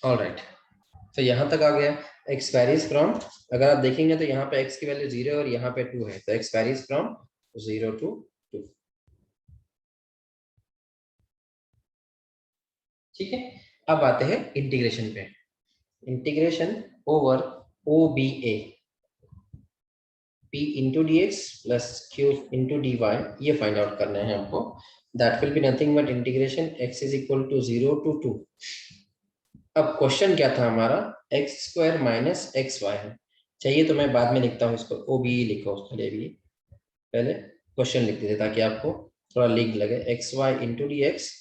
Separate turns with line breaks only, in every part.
Alright, तो यहाँ तक आ गया। x वैरीज फ्रॉम, अगर आप देखेंगे तो यहाँ पे x की वैल्यू 0 है और यहाँ पे 2 है, तो x वैरीज फ्रॉम 0 to 2। ठीक है, अब आते हैं इंटीग्रेशन पे। Integration over O B A, p into d x plus q into d y, ये फाइंड आउट करना है हमको। That will be nothing but integration x is equal to 0 to 2। अब क्वेश्चन क्या था हमारा, x square minus x y है। चाहिए तो मैं बाद में लिखता हूँ इसको, ओ बी लिखो उसके लिए भी, पहले क्वेश्चन लिख देते ताकि आपको थोड़ा लिंक लगे। X y into d x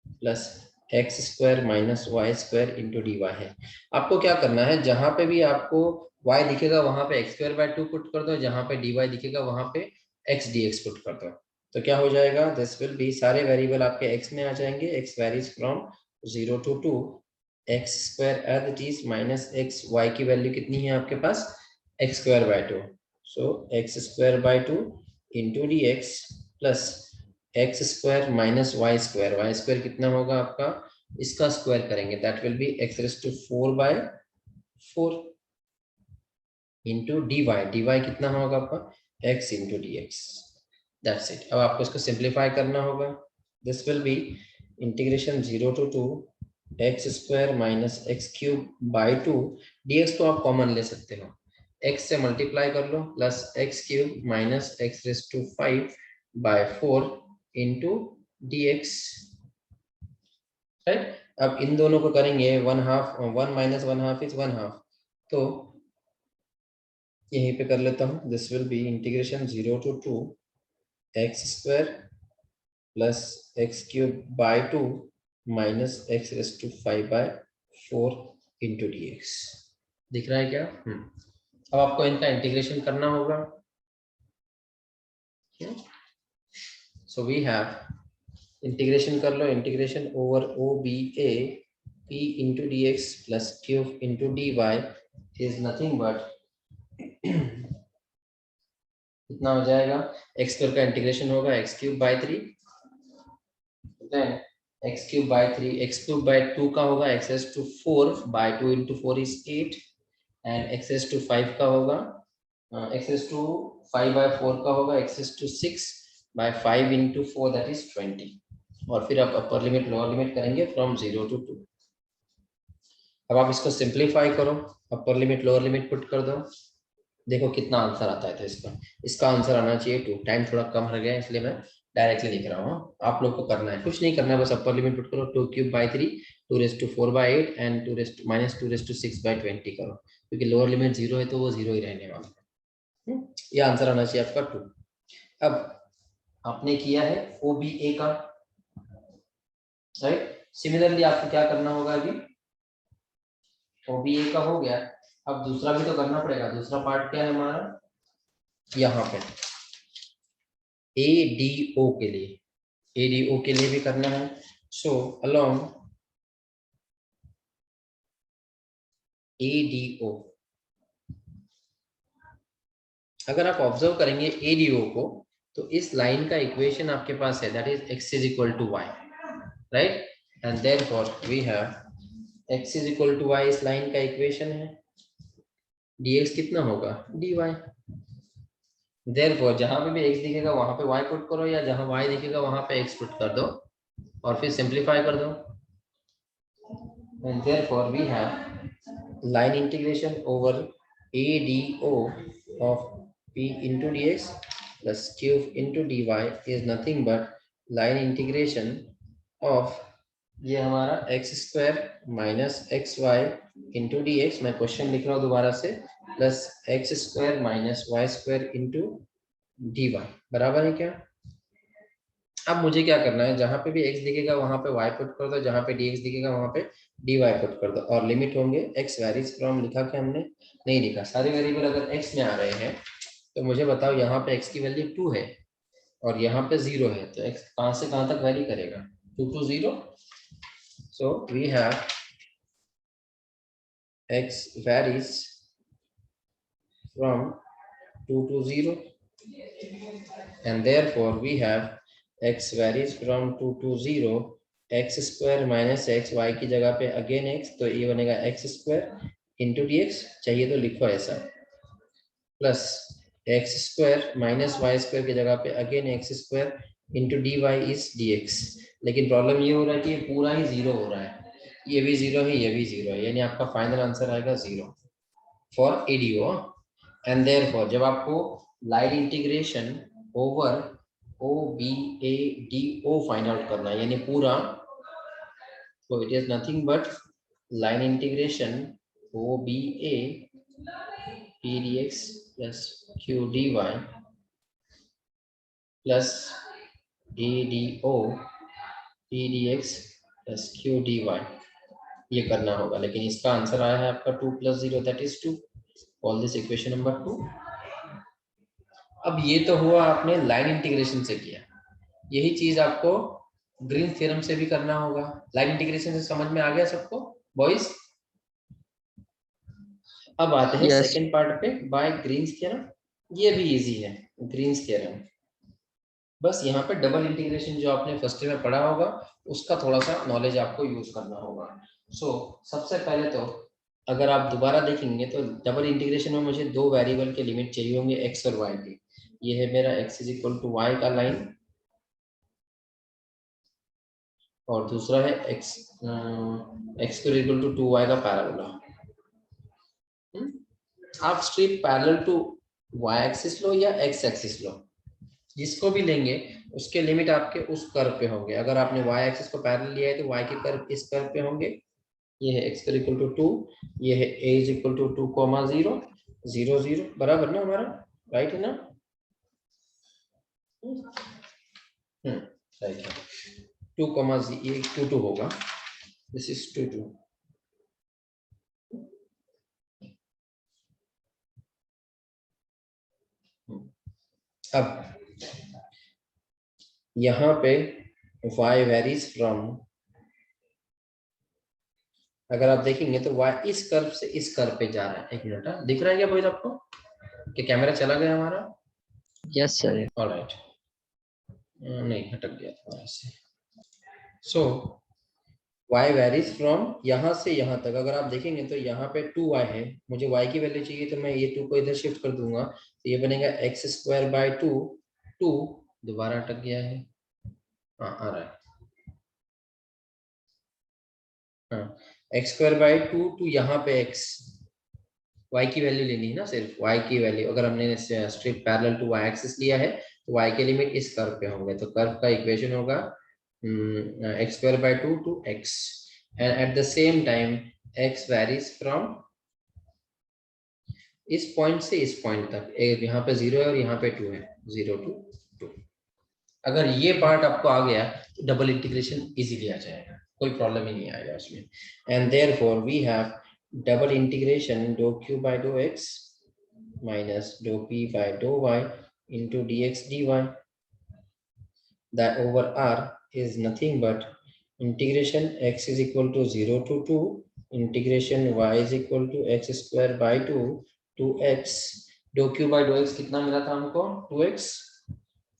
plus x square minus y square into d y है। आपको क्या करना है, जहां पे भी आपको y दिखेगा वहां पे एक्स स्क्वायर बाय 2 पुट कर दो, जहां पे dy दिखेगा वहां पे x dx पुट कर दो। तो क्या हो जाएगा, दिस विल बी, सारे वेरिएबल आपके x में आ जाएंगे। x varies from 0 to 2, x square as it is minus x, y की वैल्यू कितनी है आपके पास, x square by 2। So x square by 2 into d x plus x square minus y square कितना होगा आपका, इसका स्क्वायर करेंगे, that will be x raise to 4 by 4 into d Y कितना होगा आपका x into d x. That's it. अब आपको इसको सिंप्लीफाई करना होगा। This will be integration 0 to 2 x square minus x cube by 2, D x तो आप कॉमन ले सकते हो, एक्स से मल्टीप्लाई कर लो plus x cube minus x raise to 5 by 4 into d x. Right, अब इन दोनों को करेंगे, one half, one minus one half is one half, तो यहीं पे कर लेता हूँ। This will be integration 0 to 2 x square plus x cube by 2 minus x raise to 5 by 4 into d x. दिख रहा है क्या? अब आपको इनका इंटीग्रेशन करना होगा। सो वी हैव, इंटीग्रेशन कर लो, integration over O B A p into d x plus cube into d y is nothing but कितना हो जाएगा, एक्स स्क्वायर का इंटीग्रेशन होगा x cube by 3, then x cube by 3, x cube by 2 का होगा x raise to 4 by 2 into 4 is 8, and x raise to 5 का होगा x raise to 5 by 4 का होगा x raise to 6 by 5 into 4 that is 20। और फिर आप upper limit lower limit करेंगे फ्रॉम 0 to 2। अब आप इसको सिंप्लीफाई करो, upper limit lower limit put कर दो, देखो कितना आंसर आता है। तो इसका आंसर आना चाहिए 2। टाइम थोड़ा कम रह गया इसलिए मैं डायरेक्टली लिख रहा हूँ, आप लोग को करना है कुछ नहीं करना है, बस अपर लिमिट पुट करो 2 cube by 3, 2 raise to 4 by 8 and 2 raise minus 2 raise to 6 by 20 करो, क्योंकि लोअर लिमिट 0 है तो वो 0 ही रहने वाला है। ये आंसर आना चाहिए आपका 2। अब आपने किया है ओ बी ए का, राइट। सिमिलरली आपको क्या करना होगा, अभी ओ बी ए का हो गया, अब दूसरा भी तो करना पड़ेगा। दूसरा पार्ट क्या है हमारा, यहाँ पे ADO के लिए, ADO के लिए भी करना है। सो अलोंग ADO, अगर आप ऑब्जर्व करेंगे ADO को, तो इस लाइन का इक्वेशन आपके पास है, that is x is equal to y, right. And therefore we have x is equal to y, इस लाइन का इक्वेशन है, dx कितना होगा dy। देयरफॉर जहां पे भी x दिखेगा वहां पे y पुट करो, या जहां y दिखेगा वहां पे x पुट कर दो और फिर सिंप्लीफाई कर दो। And therefore we have line integration over ADO of p into dx plus cube into dy is nothing but line integration of, ये हमारा x square minus x y into d x, मैं question लिख रहा हूँ दोबारा से, plus x square minus y square into d y, बराबर है क्या। अब मुझे क्या करना है, जहां पे भी x दिखेगा वहां पे y पुट कर दो, जहां पे dx दिखेगा वहां पे dy पुट कर दो, और लिमिट होंगे x वैरीज फ्रॉम, लिखा क्या हमने, नहीं लिखा। सारे वेरिएबल अगर x में आ रहे हैं तो मुझे बताओ, यहाँ पे x की वैल्यू 2 है और यहाँ पे 0 है, तो x कहां से कहां तक वैरी करेगा, 2 to 0। So we have x varies from 2 to 0 and therefore we have x varies from 2 to 0 x square minus x, y की जगह पे अगेन एक्स, तो ये बनेगा x square into d x, चाहिए तो लिखो ऐसा, plus x square minus y square की जगह पे again x square into d y is d x. लेकिन प्रॉब्लम ये हो रहा है कि ये पूरा ही जीरो हो रहा है, ये भी जीरो है, ये भी जीरो है, यानी आपका फाइनल आंसर आएगा zero for ADO. And therefore जब आपको line integration over O B A D O find out करना है, यानी पूरा, तो it is nothing but line integration O B A p d x plus q d y plus A D O p d x plus q d y, ये करना होगा। लेकिन इसका आंसर आया है आपका 2 + 0 that is 2। Call this equation number 2। अब ये तो हुआ आपने लाइन इंटीग्रेशन से किया, यही चीज आपको ग्रीन थ्योरम से भी करना होगा। लाइन इंटीग्रेशन से समझ में आ गया सबको बॉयज? अब आते हैं
Yes.
सेकंड पार्ट पे, बाय ग्रीन्स थ्योरम। ये भी इजी है, ग्रीन्स थ्योरम। बस यहाँ पे डबल इंटीग्रेशन जो आपने फर्स्ट ईयर में पढ़ा होगा उसका थोड़ा सा नॉलेज आपको यूज करना होगा। सो सबसे पहले तो अगर आप दोबारा देखेंगे तो डबल इंटीग्रेशन में मुझे दो वेरिएबल के लिमिट चाहिए होंगे, एक्स और वाई के। ये है मेरा x = y का लाइन, और दूसरा है x = 2y का पैराबोला। आप straight parallel to y axis लो या x एक्सिस लो, जिसको भी लेंगे उसके लिमिट आपके उस कर्व पे होंगे। अगर आपने y एक्सिस को पैरेलल लिया है तो y के कर्व इस कर्व पे होंगे। ये है x = 2, ये है a = 2, 0, 0, 0, बराबर ना हमारा, राइट है ना? राइट है। 2, ये 2 2 होगा, दिस इज 2 2। अब यहाँ पे y वेरीज फ्रॉम, अगर आप देखेंगे तो y इस कर्व से इस कर्व पे जा रहा है। एक मिनट, दिख रहा है क्या बॉयज आपको कि कैमरा चला गया हमारा?
Yes, sir.
ऑलराइट, नहीं हटक गया था ऐसे। सो y वेरीज फ्रॉम यहाँ से यहाँ तक। अगर आप देखेंगे तो यहाँ पे 2y है, मुझे y की वैल्यू चाहिए तो मैं ये 2 को इधर शिफ्ट कर दूंगा, तो ये बनेगा x² 2 दोबारा अटक गया है, हाँ आ रहा है, हाँ x² 2 टू यहाँ पे x, y की वैल्यू लेनी है ना, सिर्फ y की वैल्यू। अगर हमने strip parallel to y axis लिया है तो y के लिमिट इस कर्व पे होंगे, तो कर्व का इक्वेशन होगा x² 2 to x, and at the same time x varies from इस पॉइंट से इस पॉइंट तक। यहाँ पे 0 है और यहाँ पे 2 है, 0 to 2। अगर ये पार्ट आपको आ गया तो डबल इंटीग्रेशन इजीली आ जाएगा, कोई प्रॉब्लम ही नहीं आएगा उसमें। And therefore we have double integration dou q by dou x minus dou p by dou y into dx dy, that over r is nothing but integration x is equal to 0 to 2 integration y is equal to x² by 2 to x। dou q by dou x कितना मिला था हमको? 2x,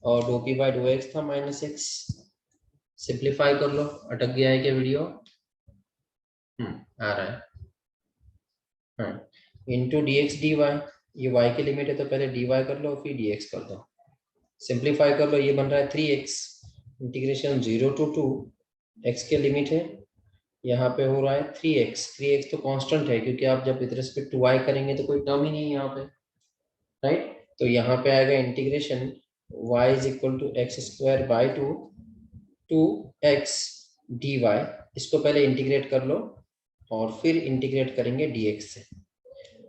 और dou p by dou x था -x। Simplify कर लो, अटक गया है क्या वीडियो? आ रहा है, हाँ, into d x d y, ये y की लिमिट है तो पहले dy कर लो फिर dx कर दो, सिंप्लीफाई कर लो, ये बन रहा है 3x इंटीग्रेशन 0 to 2, x के लिमिट है, यहाँ पे हो रहा है 3x। 3x तो कांस्टेंट है क्योंकि आप जब विद रिस्पेक्ट टू y करेंगे तो कोई टर्म ही नहीं है यहाँ पे, राइट? तो यहाँ पे आएगा integration y = x² by 2 to x dy, इसको पहले इंटीग्रेट कर लो और फिर इंटीग्रेट करेंगे dx से,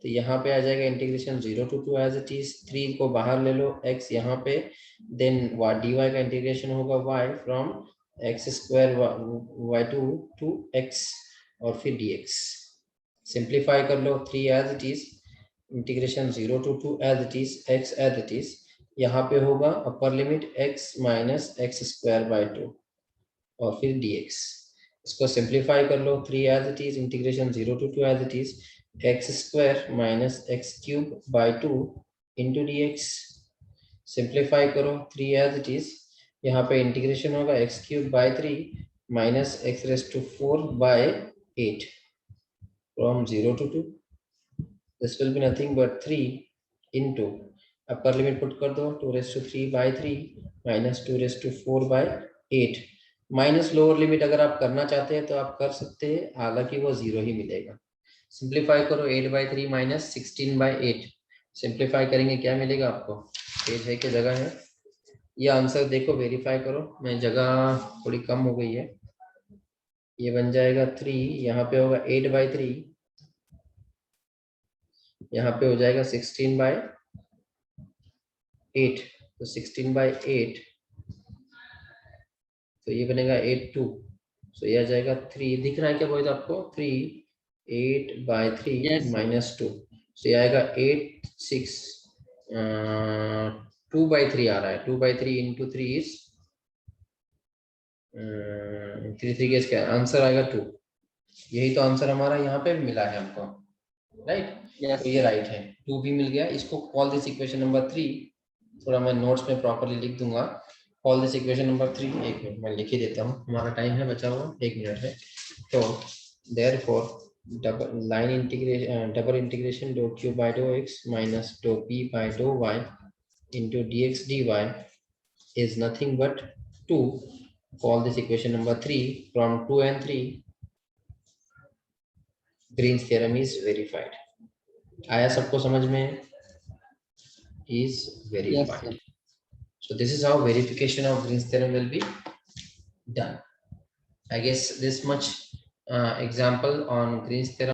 तो यहाँ पे आ जाएगा integration 0 to 2 as it is, 3 को बाहर ले लो, x यहाँ पे, देन dy का इंटीग्रेशन होगा y from x² y2 to x और फिर dx। सिंप्लीफाई कर लो, 3 as it is, integration 0 to 2 as it is, x as it is, यहाँ पे होगा upper limit x minus x² by 2 और फिर dx। इसको सिंप्लीफाई कर लो, 3 as it is, integration 0 to 2 as it is, x² minus x³ by 2 into dx। Simplify करो, 3 as it is, यहाँ पे इंटीग्रेशन होगा x³ by 3 minus x raised to 4 by 8 from 0 to 2. This will be nothing but 3 into, upper limit put कर दो, 2 raised to 3 by 3 minus 2 raised to 4 by 8. Minus lower limit अगर आप करना चाहते हैं तो आप कर सकते हैं, हालांकि वो 0 ही मिलेगा। सिंप्लीफाई करो, 8 by 3 minus 16 by 8, सिंप्लीफाई करेंगे क्या मिलेगा आपको? पेज है कि जगह है? ये आंसर देखो, वेरीफाई करो, मैं जगह थोड़ी कम हो गई है। ये बन जाएगा 3, यहाँ पे होगा 8 by 3, यहाँ पे हो जाएगा 16 by 8, तो 16 by 8, तो ये बनेगा 8 2, तो ये आ जाएगा 3, दिख रहा है क्या बोले तो आपको? 3 8 by 3 minus 2, तो ये आएगा 8 6, 2 by 3 आ रहा है, 2 by 3 into 3 is 3 3 के इसका आंसर आएगा 2। यही तो आंसर हमारा यहाँ पे मिला है हमको, राइट? तो ये राइट है, 2 भी मिल गया। इसको कॉल दिस इक्वेशन नंबर 3, थोड़ा मैं नोट्स में प्रॉपर्ली लिख दूंगा। कॉल दिस इक्वेशन नंबर 3, एक मिनट मैं लिख ही देता हूँ, हमारा टाइम है बचा हुआ 1 मिनट है। तो therefore double integration dou q by dou x minus dou p by dou y into dx dy is nothing but 2. Call this equation number 3. From 2 and 3, Green's theorem is verified. आया सबको समझ में? Is verified. Yes, so this is how verification of Green's theorem will be done. I guess this much example on Green's theorem.